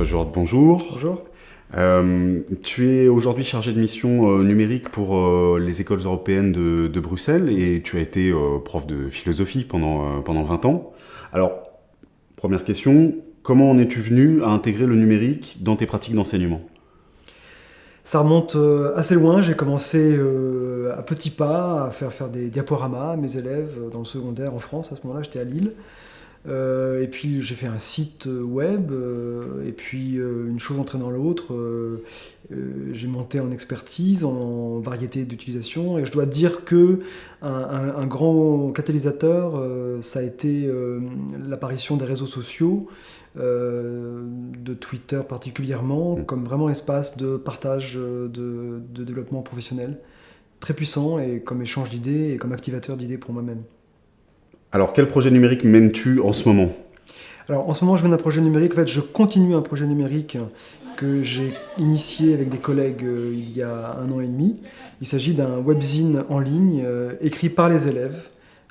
François Jourde, bonjour. Bonjour. Tu es aujourd'hui chargé de mission numérique pour les écoles européennes de Bruxelles et tu as été prof de philosophie pendant 20 ans. Alors, première question, comment en es-tu venu à intégrer le numérique dans tes pratiques d'enseignement? Ça remonte assez loin. J'ai commencé à petits pas à faire des diaporamas à mes élèves dans le secondaire en France. À ce moment-là, j'étais à Lille. Et puis j'ai fait un site web. Et puis une chose entraînant l'autre, j'ai monté en expertise, en variété d'utilisation. Et je dois dire que un grand catalyseur, ça a été l'apparition des réseaux sociaux. De Twitter particulièrement, comme vraiment espace de partage de développement professionnel, très puissant et comme échange d'idées et comme activateur d'idées pour moi-même. Alors, quel projet numérique mènes-tu en ce moment? Alors en ce moment je mène un projet numérique, en fait je continue un projet numérique que j'ai initié avec des collègues il y a 1 an et demi. Il s'agit d'un webzine en ligne écrit par les élèves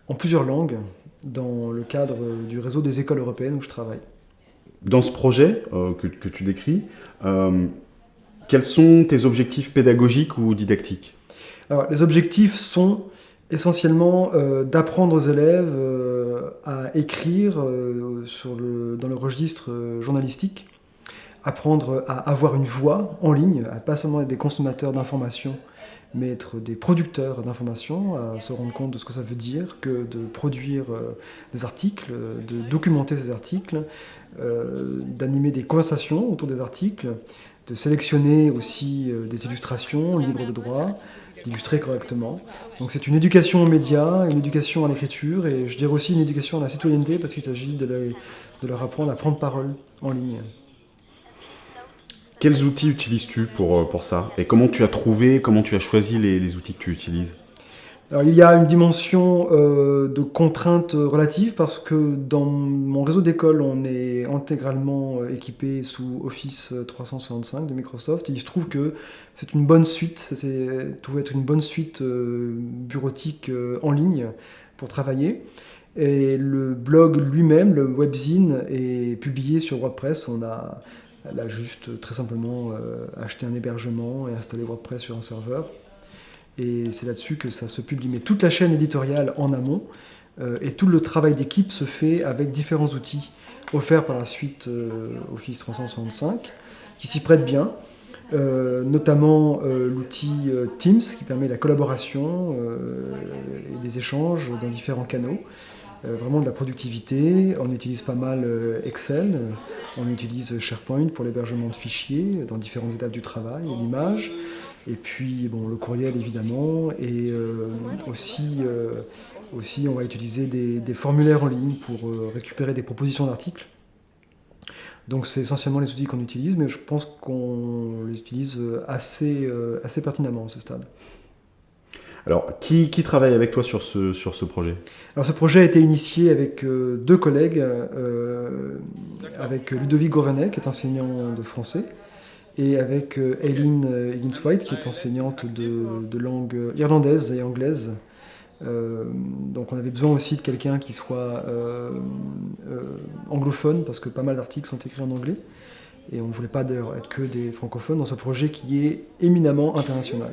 en plusieurs langues dans le cadre du réseau des écoles européennes où je travaille. Dans ce projet que tu décris, quels sont tes objectifs pédagogiques ou didactiques? Alors, les objectifs sont essentiellement d'apprendre aux élèves à écrire dans le registre journalistique, apprendre à avoir une voix en ligne, à pas seulement être des consommateurs d'informations, mais être des producteurs d'informations, à se rendre compte de ce que ça veut dire que de produire des articles, de documenter ces articles, d'animer des conversations autour des articles, de sélectionner aussi des illustrations libres de droit, d'illustrer correctement. Donc c'est une éducation aux médias, une éducation à l'écriture et je dirais aussi une éducation à la citoyenneté parce qu'il s'agit de leur apprendre à prendre parole en ligne. Quels outils utilises-tu pour ça? Et comment tu as choisi les outils que tu utilises? Alors il y a une dimension de contrainte relative parce que dans mon réseau d'école, on est intégralement équipé sous Office 365 de Microsoft. Et il se trouve que c'est une bonne suite, ça trouve être une bonne suite bureautique en ligne pour travailler. Et le blog lui-même, le webzine, est publié sur WordPress. Elle a juste très simplement acheté un hébergement et installé WordPress sur un serveur. Et c'est là-dessus que ça se publie. Mais toute la chaîne éditoriale en amont et tout le travail d'équipe se fait avec différents outils offerts par la suite Office 365 qui s'y prêtent bien, notamment l'outil Teams qui permet la collaboration et des échanges dans différents canaux. Vraiment de la productivité. On utilise pas mal Excel, on utilise SharePoint pour l'hébergement de fichiers dans différentes étapes du travail et l'image. Et puis bon, le courriel évidemment, et aussi on va utiliser des formulaires en ligne pour récupérer des propositions d'articles. Donc c'est essentiellement les outils qu'on utilise, mais je pense qu'on les utilise assez pertinemment à ce stade. Alors, qui travaille avec toi sur ce projet? Alors ce projet a été initié avec deux collègues, avec Ludovic Gourvenet, qui est enseignant de français, et avec Eileen Higgins-White, qui est enseignante de langue irlandaise et anglaise. Donc on avait besoin aussi de quelqu'un qui soit anglophone, parce que pas mal d'articles sont écrits en anglais, et on ne voulait pas d'ailleurs être que des francophones dans ce projet qui est éminemment international.